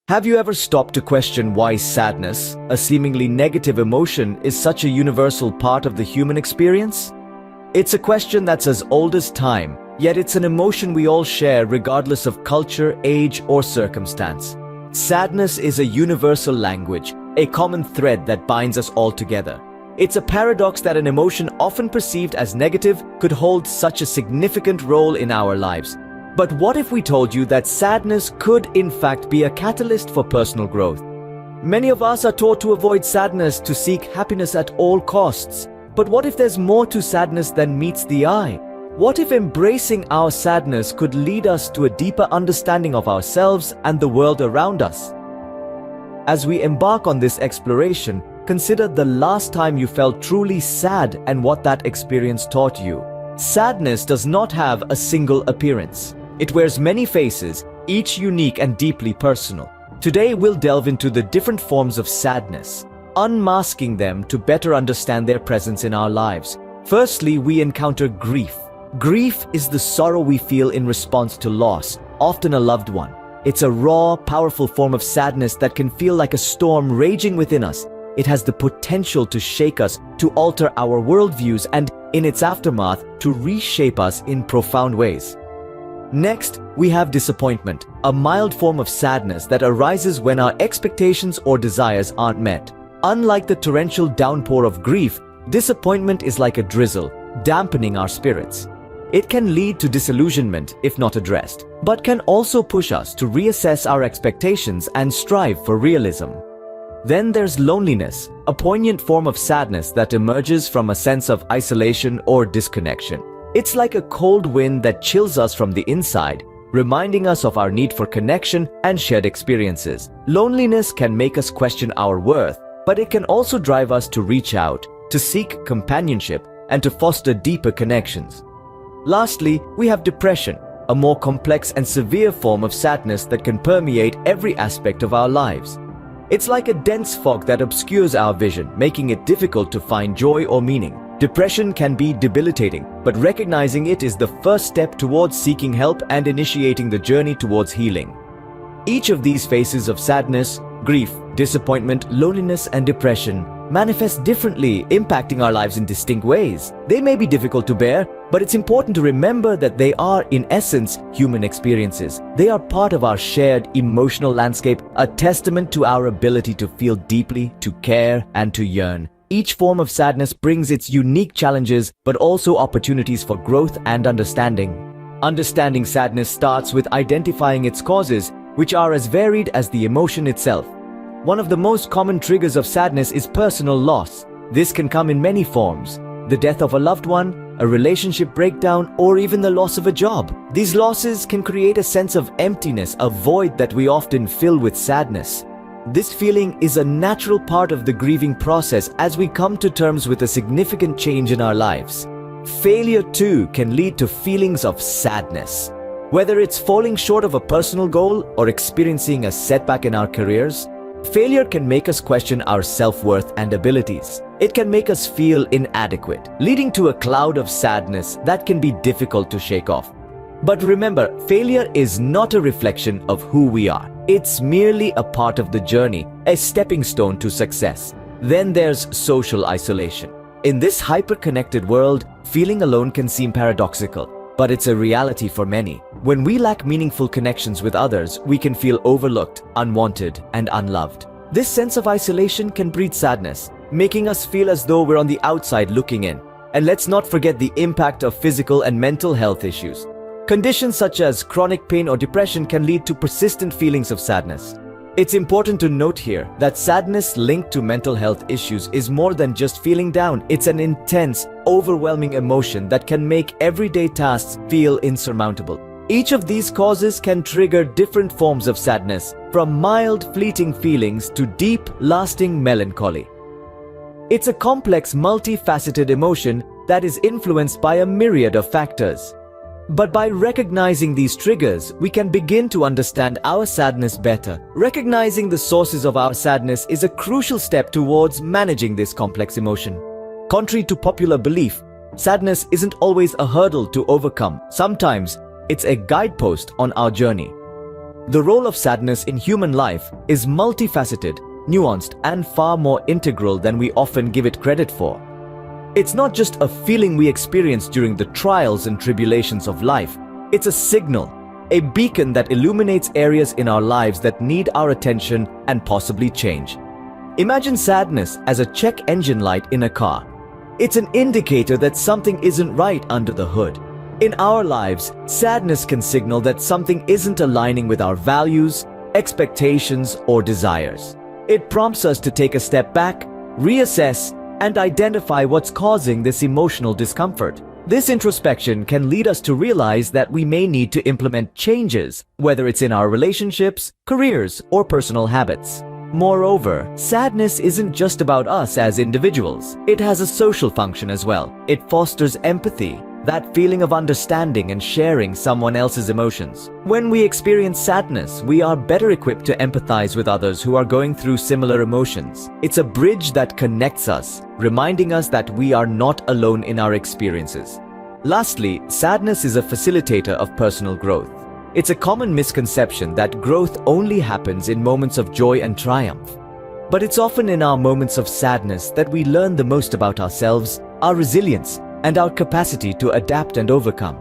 Have you ever stopped to question why sadness, a seemingly negative emotion, is such a universal part of the human experience? It's a question that's as old as time, yet it's an emotion we all share regardless of culture, age, or circumstance. Sadness is a universal language, a common thread that binds us all together. It's a paradox that an emotion often perceived as negative could hold such a significant role in our lives. But what if we told you that sadness could in fact be a catalyst for personal growth? Many of us are taught to avoid sadness, to seek happiness at all costs. But what if there's more to sadness than meets the eye? What if embracing our sadness could lead us to a deeper understanding of ourselves and the world around us? As we embark on this exploration, consider the last time you felt truly sad and what that experience taught you. Sadness does not have a single appearance. It wears many faces, each unique and deeply personal. Today we'll delve into the different forms of sadness, unmasking them to better understand their presence in our lives. Firstly, we encounter grief. Grief is the sorrow we feel in response to loss, often a loved one. It's a raw, powerful form of sadness that can feel like a storm raging within us. It has the potential to shake us, to alter our worldviews, and in its aftermath, to reshape us in profound ways. Next, we have disappointment, a mild form of sadness that arises when our expectations or desires aren't met. Unlike the torrential downpour of grief, disappointment is like a drizzle, dampening our spirits. It can lead to disillusionment if not addressed, but can also push us to reassess our expectations and strive for realism. Then there's loneliness, a poignant form of sadness that emerges from a sense of isolation or disconnection. It's like a cold wind that chills us from the inside, reminding us of our need for connection and shared experiences. Loneliness can make us question our worth, but it can also drive us to reach out, to seek companionship, and to foster deeper connections. Lastly, we have depression, a more complex and severe form of sadness that can permeate every aspect of our lives. It's like a dense fog that obscures our vision, making it difficult to find joy or meaning. Depression can be debilitating, but recognizing it is the first step towards seeking help and initiating the journey towards healing. Each of these phases of sadness, grief, disappointment, loneliness, and depression manifest differently, impacting our lives in distinct ways. They may be difficult to bear, but it's important to remember that they are, in essence, human experiences. They are part of our shared emotional landscape, a testament to our ability to feel deeply, to care, and to yearn. Each form of sadness brings its unique challenges, but also opportunities for growth and understanding. Understanding sadness starts with identifying its causes, which are as varied as the emotion itself. One of the most common triggers of sadness is personal loss. This can come in many forms: the death of a loved one, a relationship breakdown, or even the loss of a job. These losses can create a sense of emptiness, a void that we often fill with sadness. This feeling is a natural part of the grieving process as we come to terms with a significant change in our lives. Failure too can lead to feelings of sadness. Whether it's falling short of a personal goal or experiencing a setback in our careers, failure can make us question our self-worth and abilities. It can make us feel inadequate, leading to a cloud of sadness that can be difficult to shake off. But remember, failure is not a reflection of who we are. It's merely a part of the journey, a stepping stone to success. Then there's social isolation. In this hyper-connected world, feeling alone can seem paradoxical, but it's a reality for many. When we lack meaningful connections with others, we can feel overlooked, unwanted, and unloved. This sense of isolation can breed sadness, making us feel as though we're on the outside looking in. And let's not forget the impact of physical and mental health issues. Conditions such as chronic pain or depression can lead to persistent feelings of sadness. It's important to note here that sadness linked to mental health issues is more than just feeling down. It's an intense, overwhelming emotion that can make everyday tasks feel insurmountable. Each of these causes can trigger different forms of sadness, from mild, fleeting feelings to deep, lasting melancholy. It's a complex, multifaceted emotion that is influenced by a myriad of factors. But by recognizing these triggers, we can begin to understand our sadness better. Recognizing the sources of our sadness is a crucial step towards managing this complex emotion. Contrary to popular belief, sadness isn't always a hurdle to overcome. Sometimes, it's a guidepost on our journey. The role of sadness in human life is multifaceted, nuanced, and far more integral than we often give it credit for. It's not just a feeling we experience during the trials and tribulations of life. It's a signal, a beacon that illuminates areas in our lives that need our attention and possibly change. Imagine sadness as a check engine light in a car. It's an indicator that something isn't right under the hood. In our lives, sadness can signal that something isn't aligning with our values, expectations, or desires. It prompts us to take a step back, reassess, and identify what's causing this emotional discomfort. This introspection can lead us to realize that we may need to implement changes, whether it's in our relationships, careers, or personal habits. Moreover, sadness isn't just about us as individuals. It has a social function as well. It fosters empathy, that feeling of understanding and sharing someone else's emotions. When we experience sadness, we are better equipped to empathize with others who are going through similar emotions. It's a bridge that connects us, reminding us that we are not alone in our experiences. Lastly, sadness is a facilitator of personal growth. It's a common misconception that growth only happens in moments of joy and triumph. But it's often in our moments of sadness that we learn the most about ourselves, our resilience, and our capacity to adapt and overcome.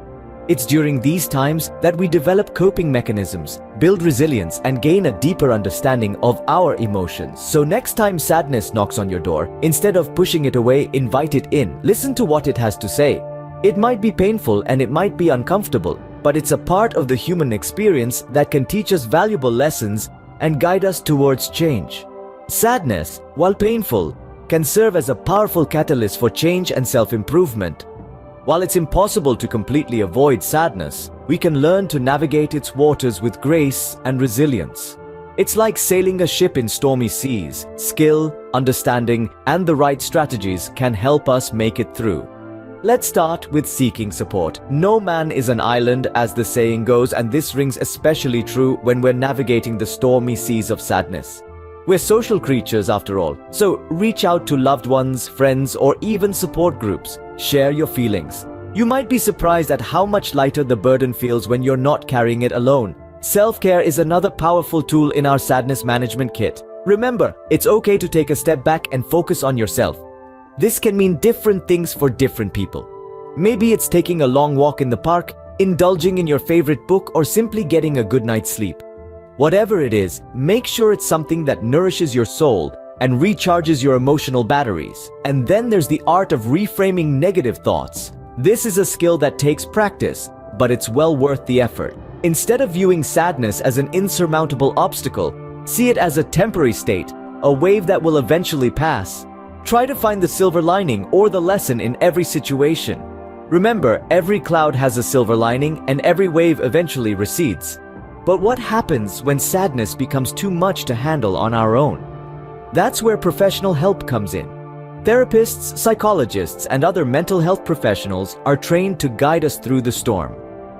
It's during these times that we develop coping mechanisms, build resilience, and gain a deeper understanding of our emotions. So next time sadness knocks on your door, instead of pushing it away, invite it in. Listen to what it has to say. It might be painful and it might be uncomfortable, but it's a part of the human experience that can teach us valuable lessons and guide us towards change. Sadness, while painful, can serve as a powerful catalyst for change and self-improvement. While it's impossible to completely avoid sadness, we can learn to navigate its waters with grace and resilience. It's like sailing a ship in stormy seas. Skill, understanding, and the right strategies can help us make it through. Let's start with seeking support. No man is an island, as the saying goes, and this rings especially true when we're navigating the stormy seas of sadness. We're social creatures after all, so reach out to loved ones, friends, or even support groups. Share your feelings. You might be surprised at how much lighter the burden feels when you're not carrying it alone. Self-care is another powerful tool in our sadness management kit. Remember, it's okay to take a step back and focus on yourself. This can mean different things for different people. Maybe it's taking a long walk in the park, indulging in your favorite book, or simply getting a good night's sleep. Whatever it is, make sure it's something that nourishes your soul and recharges your emotional batteries. And then there's the art of reframing negative thoughts. This is a skill that takes practice, but it's well worth the effort. Instead of viewing sadness as an insurmountable obstacle, see it as a temporary state, a wave that will eventually pass. Try to find the silver lining or the lesson in every situation. Remember, every cloud has a silver lining and every wave eventually recedes. But what happens when sadness becomes too much to handle on our own? That's where professional help comes in. Therapists, psychologists, and other mental health professionals are trained to guide us through the storm.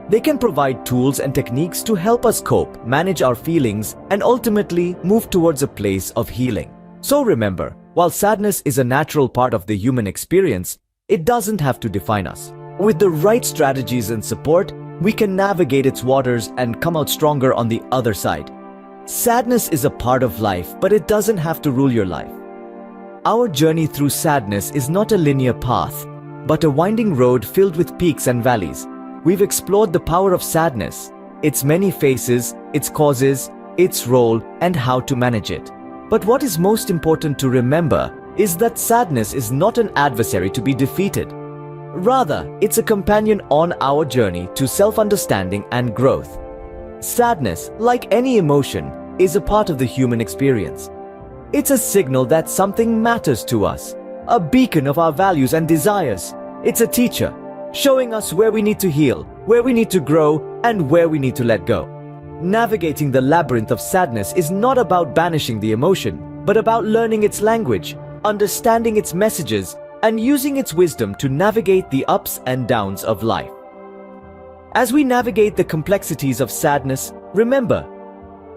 They can provide tools and techniques to help us cope, manage our feelings, and ultimately move towards a place of healing. So remember, while sadness is a natural part of the human experience, it doesn't have to define us. With the right strategies and support, we can navigate its waters and come out stronger on the other side. Sadness is a part of life, but it doesn't have to rule your life. Our journey through sadness is not a linear path, but a winding road filled with peaks and valleys. We've explored the power of sadness, its many faces, its causes, its role, and how to manage it. But what is most important to remember is that sadness is not an adversary to be defeated. Rather, it's a companion on our journey to self-understanding and growth. Sadness, like any emotion, is a part of the human experience. It's a signal that something matters to us, a beacon of our values and desires. It's a teacher, showing us where we need to heal, where we need to grow, and where we need to let go. Navigating the labyrinth of sadness is not about banishing the emotion, but about learning its language, understanding its messages, and using its wisdom to navigate the ups and downs of life. As we navigate the complexities of sadness, remember,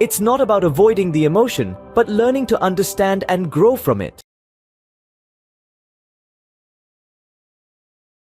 it's not about avoiding the emotion, but learning to understand and grow from it.